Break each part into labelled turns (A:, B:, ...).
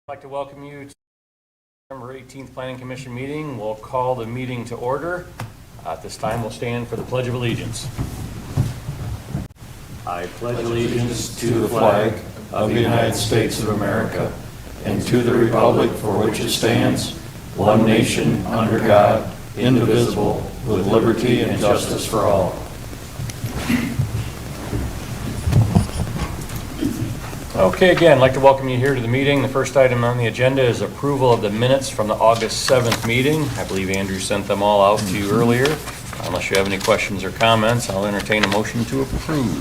A: I'd like to welcome you to the November 18th Planning Commission meeting. We'll call the meeting to order. At this time, we'll stand for the Pledge of Allegiance. I pledge allegiance to the flag of the United States of America and to the republic for which it stands, one nation under God, indivisible, with liberty and justice for all. Okay, again, I'd like to welcome you here to the meeting. The first item on the agenda is approval of the minutes from the August 7th meeting. I believe Andrew sent them all out to you earlier. Unless you have any questions or comments, I'll entertain a motion to approve.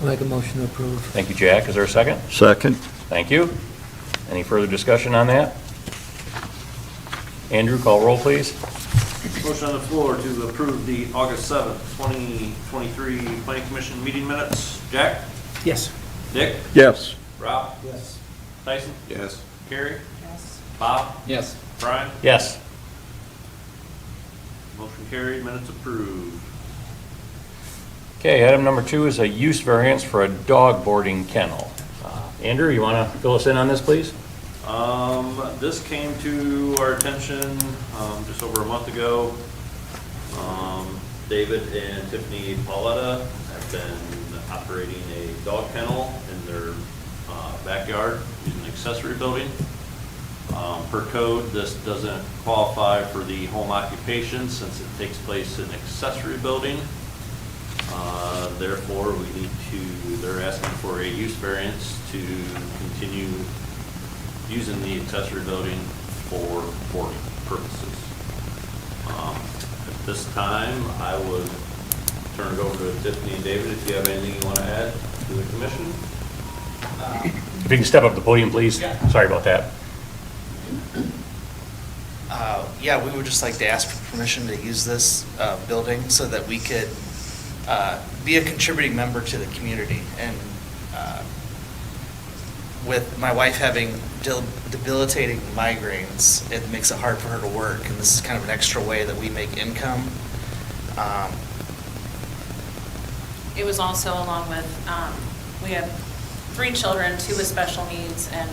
B: I'll make a motion to approve.
A: Thank you, Jack. Is there a second?
C: Second.
A: Thank you. Any further discussion on that? Andrew, call roll, please.
D: Motion on the floor to approve the August 7th, 2023 Planning Commission meeting minutes. Jack?
B: Yes.
D: Dick?
C: Yes.
D: Rob?
B: Yes.
D: Tyson?
C: Yes.
D: Carrie?
B: Yes.
D: Bob?
B: Yes.
D: Bryan?
A: Yes.
D: Motion carried, minutes approved.
A: Okay, item number 2 is a use variance for a dog boarding kennel. Andrew, you want to fill us in on this, please?
D: This came to our attention just over a month ago. David and Tiffany Pauletta have been operating a dog kennel in their backyard using an accessory building. Per code, this doesn't qualify for the home occupation since it takes place in an accessory building. Therefore, they're asking for a use variance to continue using the accessory building for boarding purposes. At this time, I would turn it over to Tiffany and David if you have anything you want to add to the commission.
A: If you can step up to the podium, please.
E: Yeah.
A: Sorry about that.
E: Yeah, we would just like to ask for permission to use this building so that we could be a contributing member to the community. And with my wife having debilitating migraines, it makes it hard for her to work, and this is kind of an extra way that we make income.
F: It was also along with, we have 3 children, 2 with special needs, and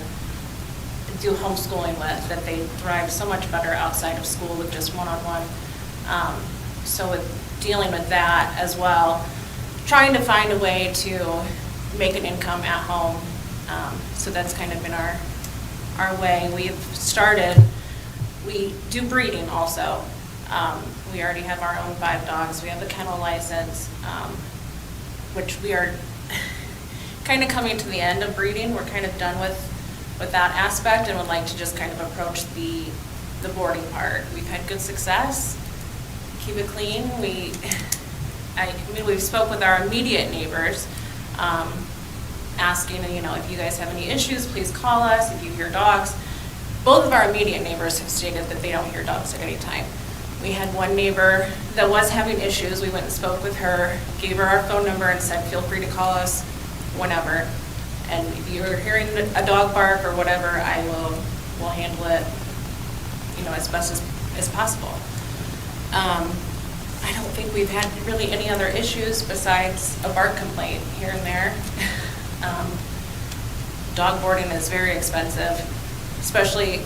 F: do homeschooling with, that they thrive so much better outside of school with just one-on-one. So with dealing with that as well, trying to find a way to make an income at home. So that's kind of been our way. We do breeding also. We already have our own 5 dogs. We have a kennel license, which we are kind of coming to the end of breeding. We're kind of done with that aspect and would like to just kind of approach the boarding part. We've had good success. Keep it clean. We've spoke with our immediate neighbors, asking, if you guys have any issues, please call us. If you hear dogs, both of our immediate neighbors have stated that they don't hear dogs at any time. We had one neighbor that was having issues. We went and spoke with her, gave her our phone number and said, feel free to call us whenever. And if you're hearing a dog bark or whatever, we'll handle it, as best as possible. I don't think we've had really any other issues besides a bark complaint here and there. Dog boarding is very expensive, especially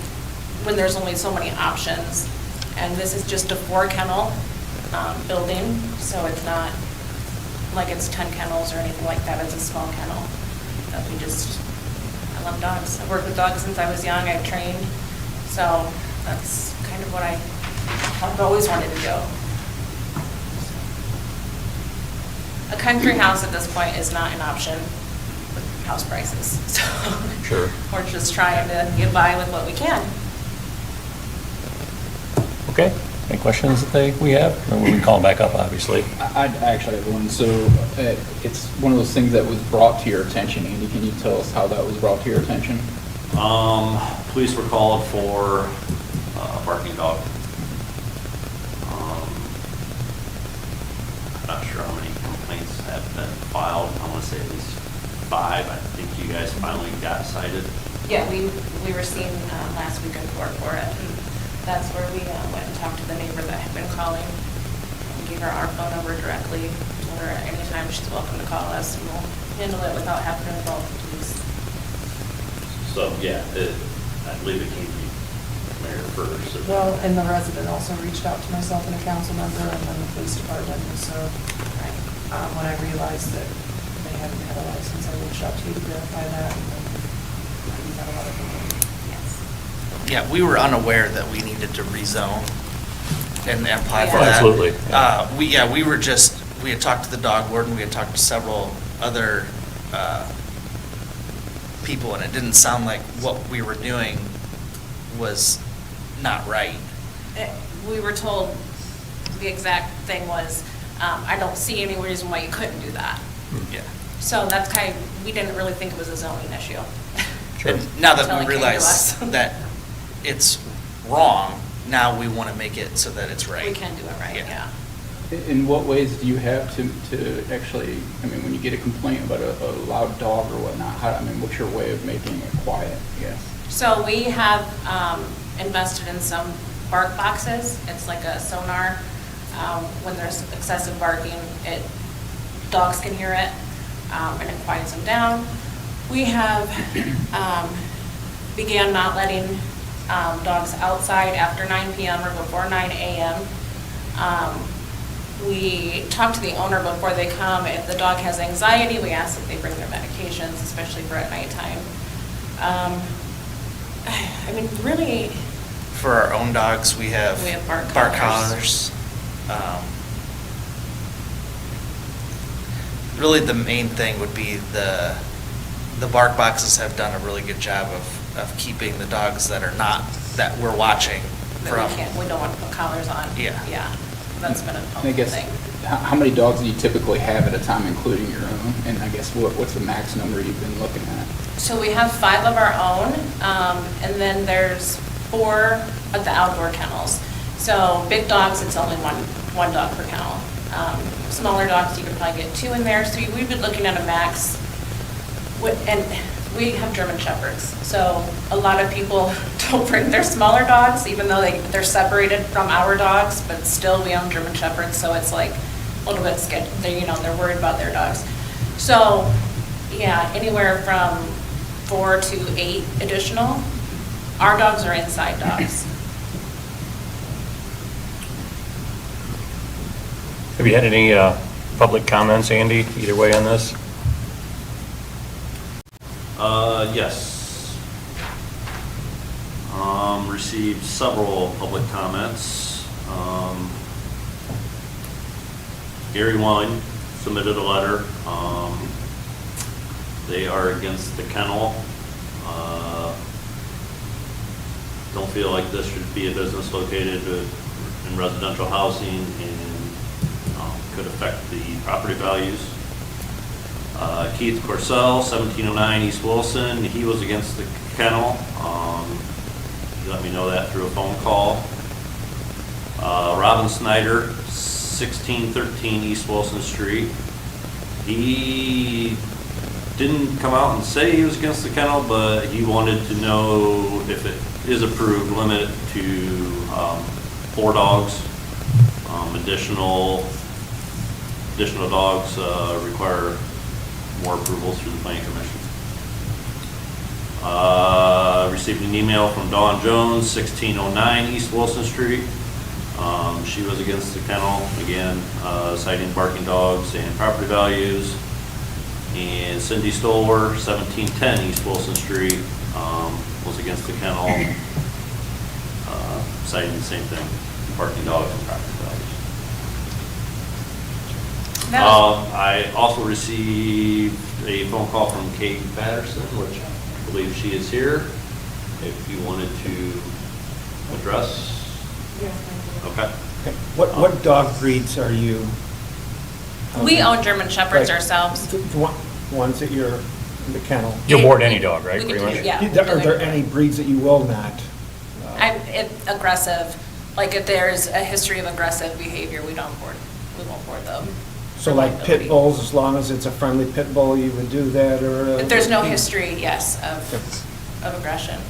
F: when there's only so many options. And this is just a 4 kennel building, so it's not like it's 10 kennels or anything like that. It's a small kennel. I love dogs. I've worked with dogs since I was young. I've trained. So that's kind of what I've always wanted to do. A country house at this point is not an option with house prices. So
A: Sure.
F: We're just trying to get by with what we can.
A: Okay. Any questions that we have? Or we can call them back up, obviously.
G: I actually have one. So it's one of those things that was brought to your attention. Andy, can you tell us how that was brought to your attention?
D: Police were called for a barking dog. I'm not sure how many complaints have been filed. I want to say at least 5. I think you guys finally got cited.
F: Yeah, we were seen last week in court for it. And that's where we went and talked to the neighbor that had been calling. We gave her our phone number directly. Told her anytime she's welcome to call us, and we'll handle it without having to involve the police.
D: So, yeah, I believe it came to you, Mayor, first.
C: Well, and the resident also reached out to myself and a council member, and then the police department, and so, when I realized that they hadn't had a license, I reached out to you to verify that, and then we got a lot of them.
F: Yes.
E: Yeah, we were unaware that we needed to rezone and apply for
F: Yeah.
E: that.
A: Absolutely.
E: We had talked to the dog warden, we had talked to several other people, and it didn't sound like what we were doing was not right.
F: We were told, the exact thing was, I don't see any reason why you couldn't do that.
E: Yeah.
F: So that's we didn't really think it was a zoning issue.
A: Sure.
E: And now that
F: Until
E: we
F: it came to
E: realize
F: us.
E: that it's wrong, now we want to make it so that it's right.
F: We can do it right,
E: Yeah.
F: yeah.
G: In what ways do you have to actually, I mean, when you get a complaint about a loud dog or whatnot, what's your way of making it quiet, I guess?
F: So we have invested in some bark boxes. It's like a sonar. When there's excessive barking, dogs can hear it, and it quiets them down. We have began not letting dogs outside after 9 p.m. or before 9 a.m. We talk to the owner before they come. If the dog has anxiety, we ask that they bring their medications, especially for at nighttime. Really,
E: For our own dogs, we have
F: We have bark
E: collars. Really, the main thing would be the bark boxes have done a really good job of keeping the dogs that we're watching from.
F: we don't want to put collars on.
E: Yeah.
F: Yeah, that's been a
G: I
F: helpful
G: guess,
F: thing.
G: how many dogs do you typically have at a time, including your own? And I guess what's the max number you've been looking at?
F: So we have 5 of our own, and then there's 4 at the outdoor kennels. So big dogs, it's only one dog per kennel. Smaller dogs, you could probably get 2 in there. So we've been looking at a max. And we have German Shepherds, so a lot of people don't bring their smaller dogs, even though they're separated from our dogs, but still we own German Shepherds, so it's like a little bit scared. They're worried about their dogs. So, yeah, anywhere from 4 to 8 additional. Our dogs are inside dogs.
A: Have you had any public comments, Andy, either way on this?
D: Yes. Received several public comments. Gary Wine submitted a letter. They are against the kennel. Don't feel like this should be a business located in residential housing and could affect the property values. Keith Corsell, 1709 East Wilson, he was against the kennel. He let me know that through a phone call. Robin Snyder, 1613 East Wilson Street. He didn't come out and say he was against the kennel, but he wanted to know if it is approved, limit it to 4 dogs. Additional dogs require more approvals through the planning commission. Received an email from Dawn Jones, 1609 East Wilson Street. She was against the kennel, again, citing barking dogs and property values. And Cindy Stoller, 1710 East Wilson Street, was against the kennel, citing the same thing, barking dogs and property values. I also received a phone call from Kate Patterson, which I believe she is here, if you wanted to address. Okay.
B: Okay. What dog breeds are you?
F: We own German Shepherds
B: Like,
F: ourselves.
B: The ones that you're in the kennel?
A: You'll board any dog, right,
F: We
A: pretty
F: can do-
A: much?
F: Yeah.
B: Are there any breeds that you will not?
F: Aggressive, like if there's a history of aggressive behavior, we won't board them.
B: So like pit bulls, as long as it's a friendly pit bull, you would do that, or?
F: If there's no history, yes, of aggression.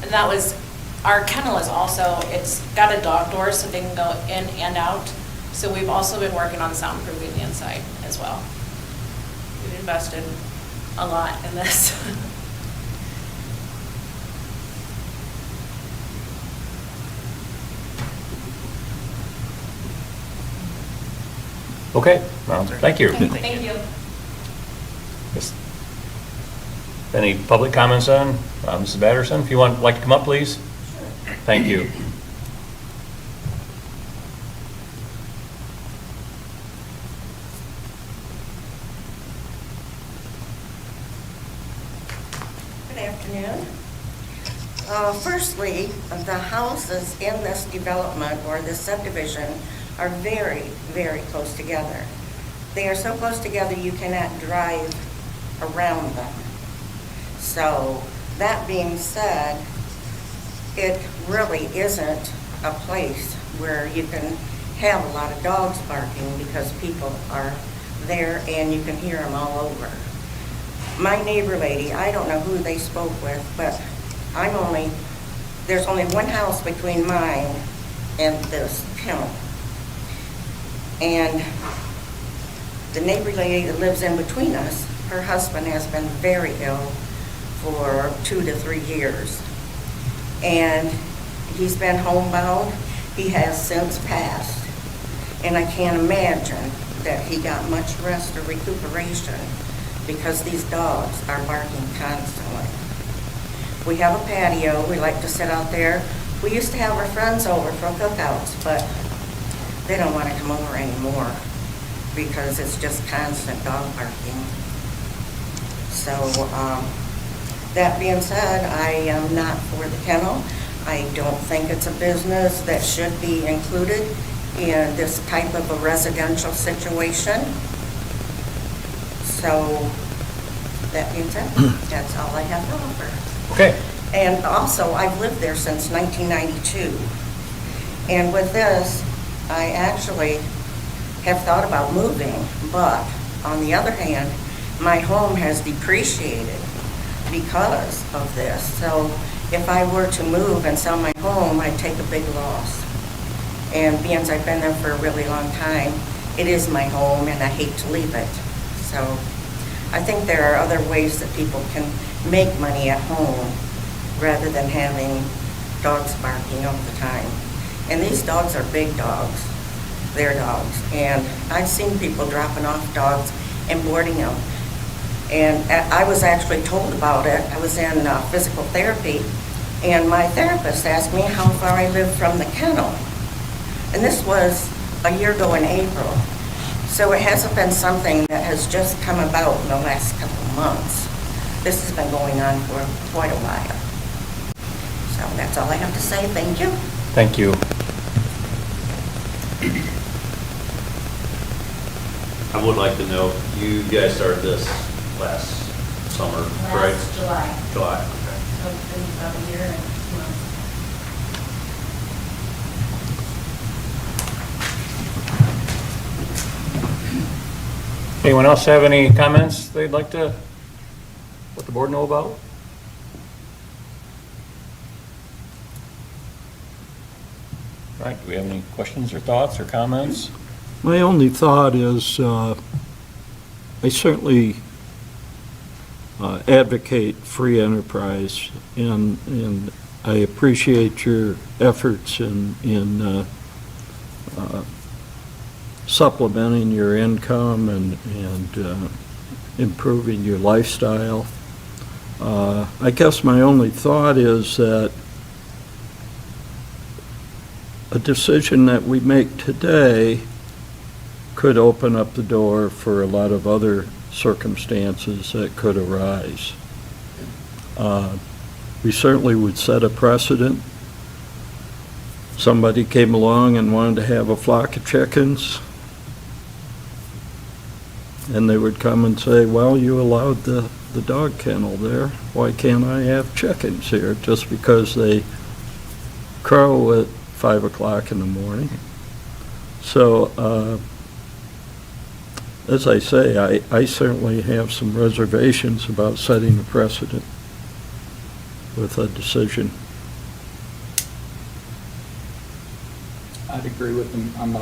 F: And that was, our kennel is also, it's got a dog door so they can go in and out. So we've also been working on soundproofing the inside as well. We've invested a lot in this.
A: Okay, well, thank you.
F: Okay, thank you.
A: Yes. Any public comments on Mrs. Batterson? If you want, like to come up, please. Sure. Thank you.
H: Good afternoon. Firstly, the houses in this development or this subdivision are very, very close together. They are so close together you cannot drive around them. So, that being said, it really isn't a place where you can have a lot of dogs barking because people are there and you can hear them all over. My neighbor lady, I don't know who they spoke with, but there's only one house between mine and this kennel. And the neighbor lady that lives in between us, her husband has been very ill for 2 to 3 years. And he's been homebound. He has since passed. And I can't imagine that he got much rest or recuperation because these dogs are barking constantly. We have a patio. We like to sit out there. We used to have our friends over for cookouts, but they don't want to come over anymore because it's just constant dog barking. So, that being said, I am not for the kennel. I don't think it's a business that should be included in this type of a residential situation. So, that being said, that's all I have to offer.
A: Okay.
H: And also, I've lived there since 1992. And with this, I actually have thought about moving, but on the other hand, my home has depreciated because of this. So if I were to move and sell my home, I'd take a big loss. And being as I've been there for a really long time, it is my home and I hate to leave it. So I think there are other ways that people can make money at home rather than having dogs barking all the time. And these dogs are big dogs. They're dogs. And I've seen people dropping off dogs and boarding them. And I was actually told about it. I was in physical therapy, and my therapist asked me how far I lived from the kennel. And this was a year ago in April. So it hasn't been something that has just come about in the last couple of months. This has been going on for quite a while. So that's all I have to say. Thank you.
A: Thank you.
D: I would like to know, you guys started this last summer, right?
F: Last July.
D: July, okay.
F: So it's been about a year and 2 months.
A: Anyone else have any comments they'd like to let the board know about? All right, do we have any questions or thoughts or comments?
I: My only thought is, I certainly advocate free enterprise, and I appreciate your efforts in supplementing your income and improving your lifestyle. I guess my only thought is that a decision that we make today could open up the door for a lot of other circumstances that could arise. We certainly would set a precedent. Somebody came along and wanted to have a flock of chickens, and they would come and say, well, you allowed the dog kennel there. Why can't I have chickens here? Just because they crow at 5 o'clock in the morning. So, as I say, I certainly have some reservations about setting a precedent with a decision.
G: I'd agree with them. I'm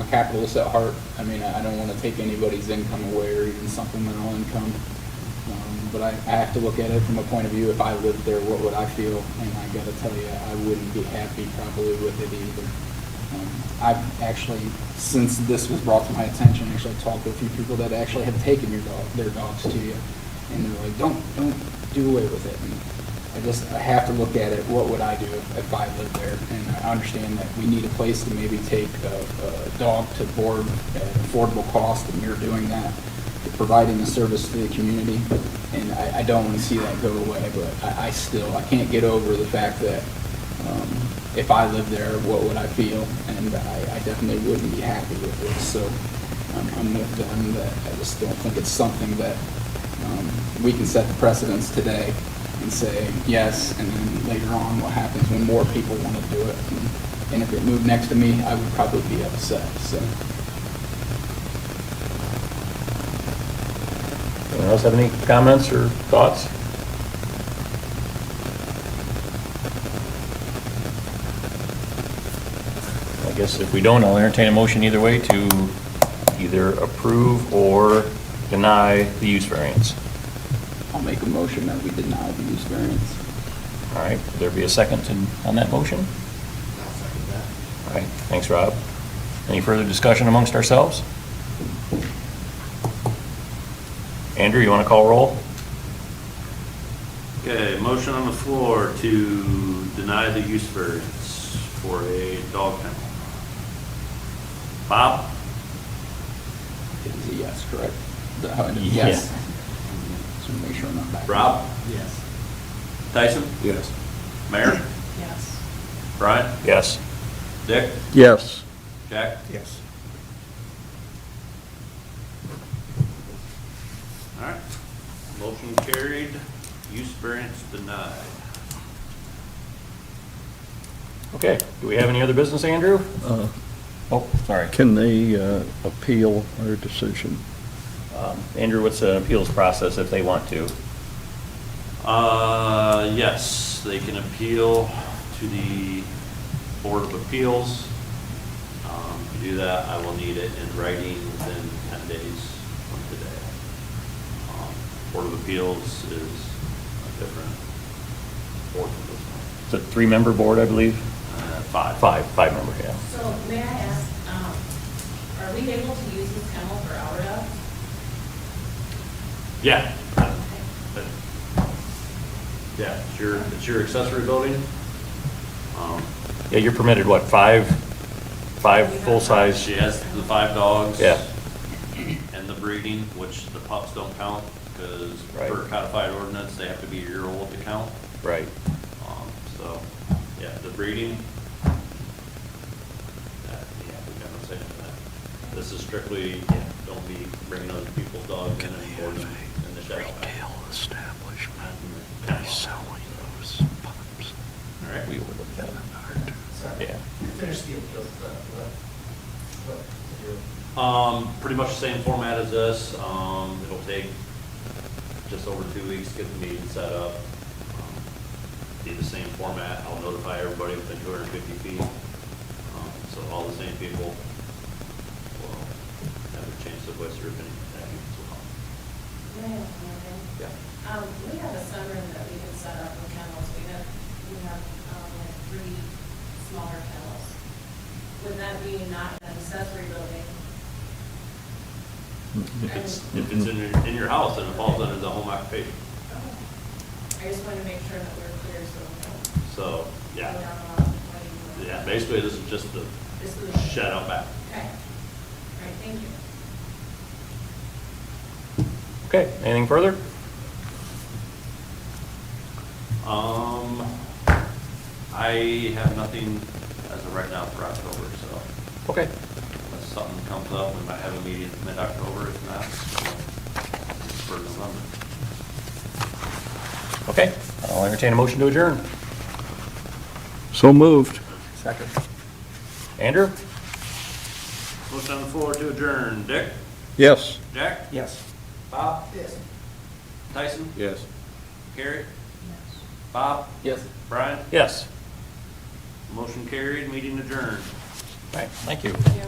G: a capitalist at heart. I mean, I don't want to take anybody's income away or even supplemental income. But I have to look at it from a point of view, if I lived there, what would I feel? And I got to tell you, I wouldn't be happy probably with it either. I've actually, since this was brought to my attention, actually talked to a few people that actually have taken their dogs to you, and they're like, don't do away with it. And I have to look at it, what would I do if I lived there? And I understand that we need a place to maybe take a dog to board at an affordable cost, and you're doing that, providing a service to the community, and I don't want to see that go away, but I can't get over the fact that if I lived there, what would I feel? And I definitely wouldn't be happy with this, so I'm with them that I just don't think it's something that we can set the precedence today and say yes, and then later on what happens when more people want to do it. And if it moved next to me, I would probably be upset, so.
A: Anyone else have any comments or thoughts? I guess if we don't, I'll entertain a motion either way to either approve or deny the use variance.
G: I'll make a motion that we deny the use variance.
A: All right, will there be a second on that motion? All right, thanks, Rob. Any further discussion amongst ourselves? Andrew, you want to call roll?
D: Okay, motion on the floor to deny the use variance for a dog kennel. Bob?
G: It is a yes, correct?
A: Yeah.
G: Yes. Just want to make sure I'm not back.
D: Rob?
B: Yes.
D: Tyson?
B: Yes.
D: Mayor?
C: Yes.
D: Bryan?
A: Yes.
D: Dick?
I: Yes.
D: Jack?
B: Yes.
D: All right. Motion carried, use variance denied.
A: Okay, do we have any other business, Andrew?
I: Uh,
A: Oh, sorry.
I: Can they appeal our decision?
A: Andrew, what's the appeals process if they want to?
D: Yes, they can appeal to the Board of Appeals. To do that, I will need it in writing within 10 days from today. Board of Appeals is a different board than this one.
A: It's a three-member board, I believe?
D: Five.
A: Five-member, yeah.
F: So may I ask, are we able to use this kennel for out of?
D: Yeah. Yeah, it's your accessory building.
A: Yeah, you're permitted, what, five full-size?
D: She has the 5 dogs.
A: Yeah.
D: And the breeding, which the pups don't count, because
A: Right.
D: per codified ordinance, they have to be a year old to count.
A: Right.
D: So, yeah, the breeding. Yeah, we got no say to that. This is strictly, don't be bringing other people's dogs in and boarding in the shed.
I: Establishment selling those pups.
D: All right.
A: We would look at it. Yeah.
B: Finish the appeals, what to do.
D: Pretty much the same format as this. It'll take just over 2 weeks to get the meeting set up. Be the same format. I'll notify everybody within 250 feet. So all the same people will have a chance to voice their opinion as well.
F: May I have one thing?
D: Yeah.
F: We have a sunroom that we can set up with kennels. We have like 3 smaller kennels. Would that be not an accessory building?
D: If it's in your house, then it falls under the home occupation.
F: I just want to make sure that we're clear so we don't.
D: So,
F: go
D: yeah.
F: down the wrong way.
D: Yeah, basically this is just the
F: This is-
D: shed out back.
F: Okay. All right, thank you.
A: Okay, anything further?
D: I have nothing as of right now for October, so
A: Okay.
D: unless something comes up, we might have a meeting mid-October, if not, for November.
A: Okay, I'll entertain a motion to adjourn.
I: So moved.
G: Second.
A: Andrew?
D: Motion on the floor to adjourn. Dick?
I: Yes.
D: Jack?
B: Yes.
D: Bob?
B: Yes.
D: Tyson?
B: Yes.
D: Carrie? Bob?
G: Yes.
D: Bryan?
A: Yes.
D: Motion carried, meeting adjourned.
A: All right, thank you.
F: Thank you.